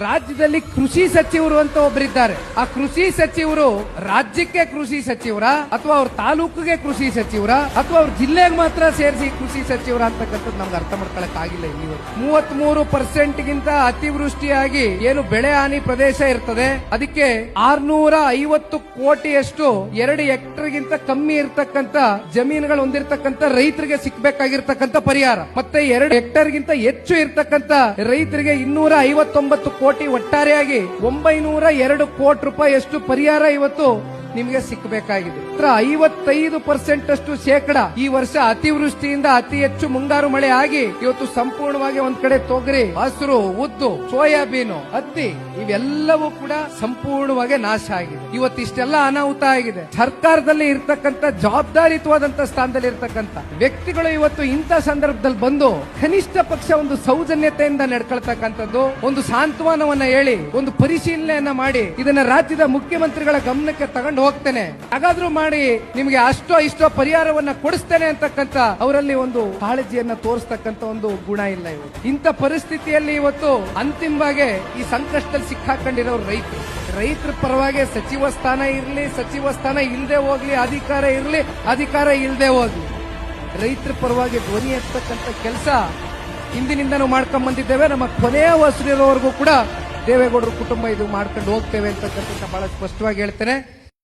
ರಾಜ್ಯದಲ್ಲಿ ಕೃಷಿ ಸಚಿವರು ಅಂತ ಒಬ್ಬರಿದ್ದಾರೆ. ಆ ಕೃಷಿ ಸಚಿವರು ರಾಜ್ಯಕ್ಕೆ ಕೃಷಿ ಸಚಿವರ ಅಥವಾ ಅವ್ರ ತಾಲೂಕಿಗೆ ಕೃಷಿ ಸಚಿವರ ಅಥವಾ ಅವ್ರ ಜಿಲ್ಲೆಗೆ ಮಾತ್ರ ಸೇರಿಸಿ ಕೃಷಿ ಸಚಿವರ ಅಂತಕ್ಕಂಥದ್ದು ನಮ್ಗೆ ಅರ್ಥ ಮಾಡ್ಕೊಳಕ್ ಆಗಿಲ್ಲ. ಇಲ್ಲಿ 33% ಗಿಂತ ಅತಿವೃಷ್ಟಿಯಾಗಿ ಏನು ಬೆಳೆ ಹಾನಿ ಪ್ರದೇಶ ಇರ್ತದೆ ಅದಕ್ಕೆ 650 ಕೋಟಿಯಷ್ಟು 2 ಹೆಕ್ಟರ್ ಗಿಂತ ಕಮ್ಮಿ ಇರ್ತಕ್ಕಂಥ ಜಮೀನುಗಳು ಹೊಂದಿರತಕ್ಕಂಥ ರೈತರಿಗೆ ಸಿಕ್ಬೇಕಾಗಿರ್ತಕ್ಕಂಥ ಪರಿಹಾರ, ಮತ್ತೆ 2 ಹೆಕ್ಟರ್ ಗಿಂತ ಹೆಚ್ಚು ಇರ್ತಕ್ಕಂಥ ರೈತರಿಗೆ 259 ಕೋಟಿ, ಒಟ್ಟಾರೆಯಾಗಿ 902 ಕೋಟಿ ರೂಪಾಯಿಯಷ್ಟು ಪರಿಹಾರ ಇವತ್ತು ನಿಮಗೆ ಸಿಕ್ಕಬೇಕಾಗಿದೆ. 55% ಅಷ್ಟು ಶೇಕಡ ಈ ವರ್ಷ ಅತಿವೃಷ್ಟಿಯಿಂದ ಅತಿ ಹೆಚ್ಚು ಮುಂಗಾರು ಮಳೆ ಆಗಿ ಇವತ್ತು ಸಂಪೂರ್ಣವಾಗಿ ಒಂದ್ ಕಡೆ ತೊಗರಿ, ಹಸಿರು, ಉದ್ದು, ಸೋಯಾಬೀನು, ಹತ್ತಿ ಇವೆಲ್ಲವೂ ಕೂಡ ಸಂಪೂರ್ಣವಾಗಿ ನಾಶ ಆಗಿದೆ. ಇವತ್ತಿಷ್ಟೆಲ್ಲ ಅನಾಹುತ ಆಗಿದೆ. ಸರ್ಕಾರದಲ್ಲಿ ಇರ್ತಕ್ಕಂಥ ಜವಾಬ್ದಾರಿಯುತವಾದಂತ ಸ್ಥಾನದಲ್ಲಿ ಇರ್ತಕ್ಕಂಥ ವ್ಯಕ್ತಿಗಳು ಇವತ್ತು ಇಂಥ ಸಂದರ್ಭದಲ್ಲಿ ಬಂದು ಕನಿಷ್ಠ ಪಕ್ಷ ಒಂದು ಸೌಜನ್ಯತೆಯಿಂದ ನಡ್ಕೊಳ್ತಕ್ಕಂಥದ್ದು, ಒಂದು ಸಾಂತ್ವನವನ್ನ ಹೇಳಿ, ಒಂದು ಪರಿಶೀಲನೆಯನ್ನ ಮಾಡಿ ಇದನ್ನ ರಾಜ್ಯದ ಮುಖ್ಯಮಂತ್ರಿಗಳ ಗಮನಕ್ಕೆ ತಗೊಂಡು ಹೋಗ್ತೇನೆ, ಹಾಗಾದ್ರೂ ಮಾಡಿ ನಿಮಗೆ ಅಷ್ಟೋ ಇಷ್ಟೋ ಪರಿಹಾರವನ್ನ ಕೊಡಿಸ್ತೇನೆ ಅಂತಕ್ಕಂಥ ಅವರಲ್ಲಿ ಒಂದು ಕಾಳಜಿಯನ್ನ ತೋರಿಸ್ತಕ್ಕಂಥ ಒಂದು ಗುಣ ಇಲ್ಲ. ಇವತ್ತು ಇಂಥ ಪರಿಸ್ಥಿತಿಯಲ್ಲಿ ಇವತ್ತು ಅಂತಿಮವಾಗಿ ಈ ಸಂಕಷ್ಟದಲ್ಲಿ ಸಿಕ್ಕಾಕೊಂಡಿರೋ ರೈತರ ಪರವಾಗಿ ಸಚಿವ ಸ್ಥಾನ ಇರಲಿ, ಸಚಿವ ಸ್ಥಾನ ಇಲ್ಲದೆ ಹೋಗ್ಲಿ, ಅಧಿಕಾರ ಇರಲಿ, ಅಧಿಕಾರ ಇಲ್ಲದೆ ಹೋಗ್ಲಿ, ರೈತರ ಪರವಾಗಿ ಧ್ವನಿ ಎತ್ತಕ್ಕಂಥ ಕೆಲಸ ಹಿಂದಿನಿಂದನೂ ಮಾಡ್ಕೊಂಡ್ ಬಂದಿದ್ದೇವೆ. ನಮ್ಮ ಕೊನೆಯ ಉಸಿರಿರೋವರೆಗೂ ಕೂಡ ದೇವೇಗೌಡರ ಕುಟುಂಬ ಇದು ಮಾಡ್ಕೊಂಡು ಹೋಗ್ತೇವೆ ಅಂತಕ್ಕಂಥ ಬಹಳ ಸ್ಪಷ್ಟವಾಗಿ ಹೇಳ್ತೇನೆ.